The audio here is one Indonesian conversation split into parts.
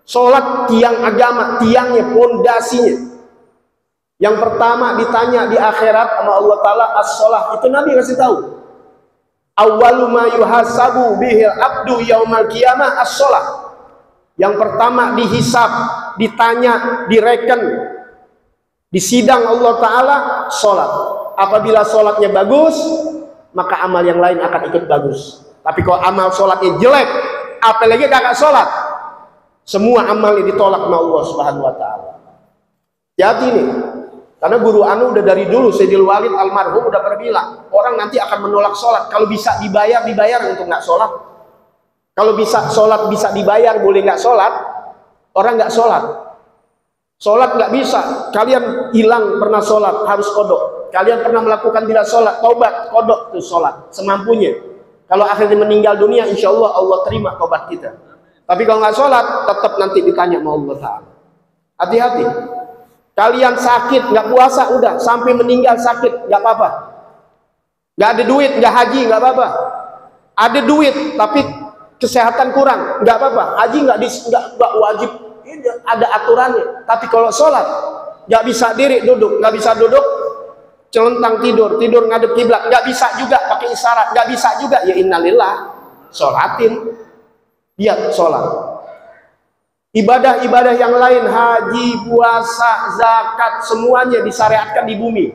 Sholat tiang agama, tiangnya, pondasinya. Yang pertama ditanya di akhirat sama Allah Ta'ala as-sholah. Itu Nabi kasih tahu. Awwalu ma yuhasabu bihil abdu yaumal qiyamah as-sholah. Yang pertama dihisab, ditanya, direken, disidang Allah Ta'ala sholat. Apabila sholatnya bagus, maka amal yang lain akan ikut bagus. Tapi kalau amal sholatnya jelek, apalagi kakak sholat, semua amalnya ditolak sama Allah Subhanahu wa Ta'ala. Jadi ini, karena guru anu udah dari dulu, Sayyidil Walid almarhum udah berbilang, orang nanti akan menolak sholat. Kalau bisa dibayar, dibayar untuk nggak sholat. Kalau bisa sholat bisa dibayar, boleh nggak sholat, orang nggak sholat. Sholat nggak bisa, kalian hilang pernah sholat, harus kodok. Kalian pernah melakukan tidak sholat, taubat, kodok tuh sholat, semampunya. Kalau akhirnya meninggal dunia, insya Allah Allah terima taubat kita. Tapi kalau nggak sholat, tetap nanti ditanya sama Allah Ta'ala. Hati-hati. Kalian sakit, nggak puasa, udah sampai meninggal sakit, nggak apa-apa. Nggak ada duit, nggak haji, nggak apa-apa. Ada duit, tapi kesehatan kurang, nggak apa-apa. Haji nggak wajib, ini ada aturannya. Tapi kalau sholat, nggak bisa diri duduk, nggak bisa duduk, celentang tidur ngadep kiblat, nggak bisa juga pakai isyarat, nggak bisa juga, ya innalillah, sholatin. Dia sholat. Ibadah-ibadah yang lain, haji, puasa, zakat, semuanya disyariatkan di bumi.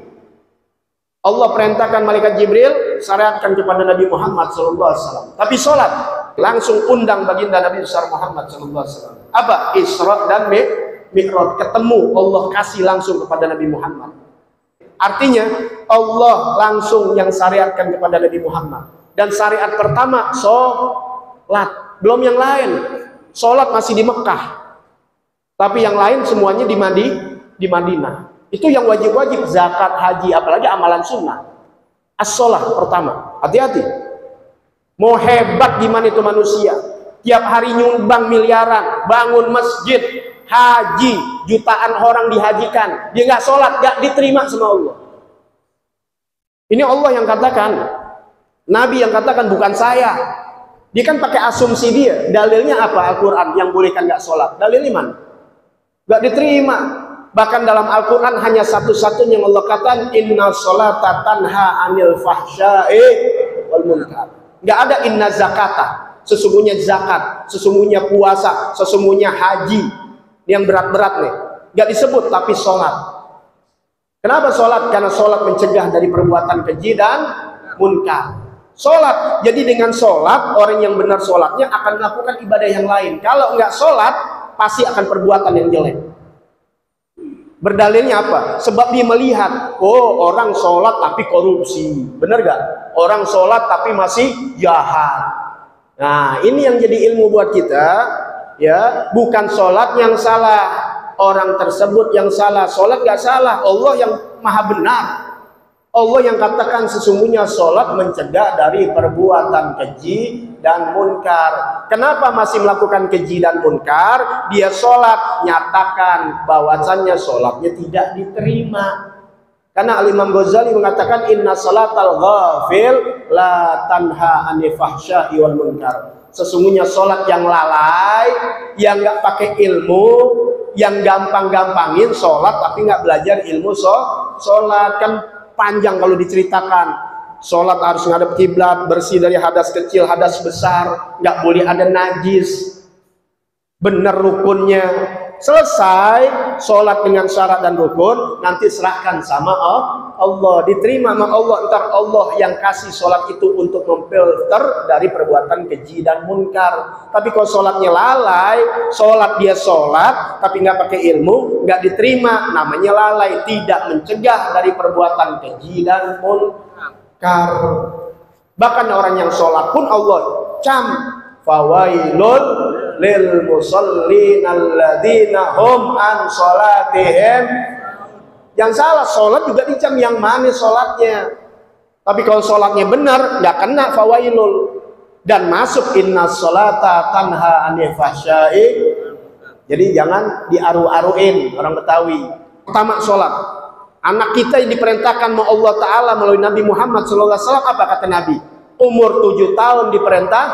Allah perintahkan malaikat Jibril syariatkan kepada Nabi Muhammad SAW. Tapi sholat langsung undang baginda Nabi besar Muhammad SAW. Apa? Isra dan Mi'raj. Ketemu, Allah kasih langsung kepada Nabi Muhammad. Artinya Allah langsung yang syariatkan kepada Nabi Muhammad. Dan syariat pertama sholat. Belum yang lain. Sholat masih di Mekah, tapi yang lain semuanya di Madinah. Itu yang wajib-wajib, zakat, haji, apalagi amalan sunnah. As-sholah pertama. Hati-hati. Mau hebat gimana itu manusia, tiap hari nyumbang miliaran, bangun masjid, haji, jutaan orang dihajikan, dia nggak sholat, nggak diterima sama Allah. Ini Allah yang katakan, Nabi yang katakan, bukan saya. Dia kan pakai asumsi dia. Dalilnya apa? Al-Quran yang bolehkan nggak sholat. Dalilnya mana? Nggak diterima. Bahkan dalam Al-Quran hanya satu-satunya yang Allah katakan, inna sholata tanha anil fahsya'i wal munkar. Nggak ada inna zakata. Sesungguhnya zakat, sesungguhnya puasa, sesungguhnya haji. Yang berat-berat nih. Nggak disebut, tapi sholat. Kenapa sholat? Karena sholat mencegah dari perbuatan keji dan munkar. Sholat, jadi dengan sholat orang yang benar sholatnya akan melakukan ibadah yang lain. Kalau nggak sholat pasti akan perbuatan yang jelek. Berdalilnya apa? Sebab dia melihat, oh orang sholat tapi korupsi, bener gak? Orang sholat tapi masih jahat. Nah ini yang jadi ilmu buat kita, ya bukan sholat yang salah, orang tersebut yang salah. Sholat nggak salah, Allah yang maha benar. Allah yang katakan sesungguhnya sholat mencegah dari perbuatan keji dan munkar. Kenapa masih melakukan keji dan munkar? Dia sholat, nyatakan bahwasannya sholatnya tidak diterima. Karena Al-Imam Ghazali mengatakan inna sholatal ghafil la tanha anil fahsya'i wal munkar. Sesungguhnya sholat yang lalai, yang nggak pakai ilmu, yang gampang-gampangin sholat tapi nggak belajar ilmu sholat kan panjang kalau diceritakan. Sholat harus ngadep kiblat, bersih dari hadas kecil, hadas besar, nggak boleh ada najis, bener rukunnya. Selesai sholat dengan syarat dan rukun, nanti serahkan sama Allah, diterima sama Allah. Entar Allah yang kasih sholat itu untuk memfilter dari perbuatan keji dan munkar. Tapi kalau sholatnya lalai, sholat dia sholat tapi nggak pakai ilmu, nggak diterima, namanya lalai, tidak mencegah dari perbuatan keji dan munkar. Bahkan orang yang sholat pun Allah cam, fawailun lil musallin alladzina hum an sholatihim. Yang salah sholat juga dicam, yang mana sholatnya. Tapi kalau sholatnya benar nggak kena fawailul, dan masuk inna sholata tanha anil fahsya'i. Jadi jangan diaru-aruin orang Betawi. Pertama sholat, anak kita yang diperintahkan sama Allah Ta'ala melalui Nabi Muhammad SAW. Apa kata Nabi? Umur 7 tahun diperintah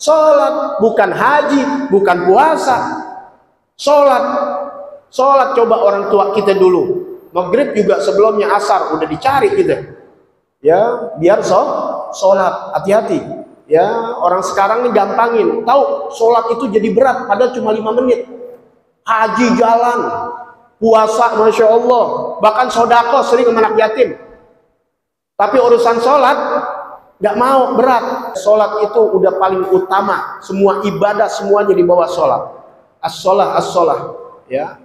sholat, bukan haji, bukan puasa. Sholat, sholat coba orang tua kita dulu. Maghrib juga sebelumnya asar udah dicari gitu. Ya, biar sholat, hati-hati. Ya, orang sekarang nih gampangin. Tahu sholat itu jadi berat, padahal cuma 5 menit. Haji jalan, puasa, masya Allah, bahkan sodako sering sama anak yatim. Tapi urusan sholat nggak mau, berat. Sholat itu udah paling utama. Semua ibadah semuanya di bawah sholat. As-sholah, as-sholah. Ya,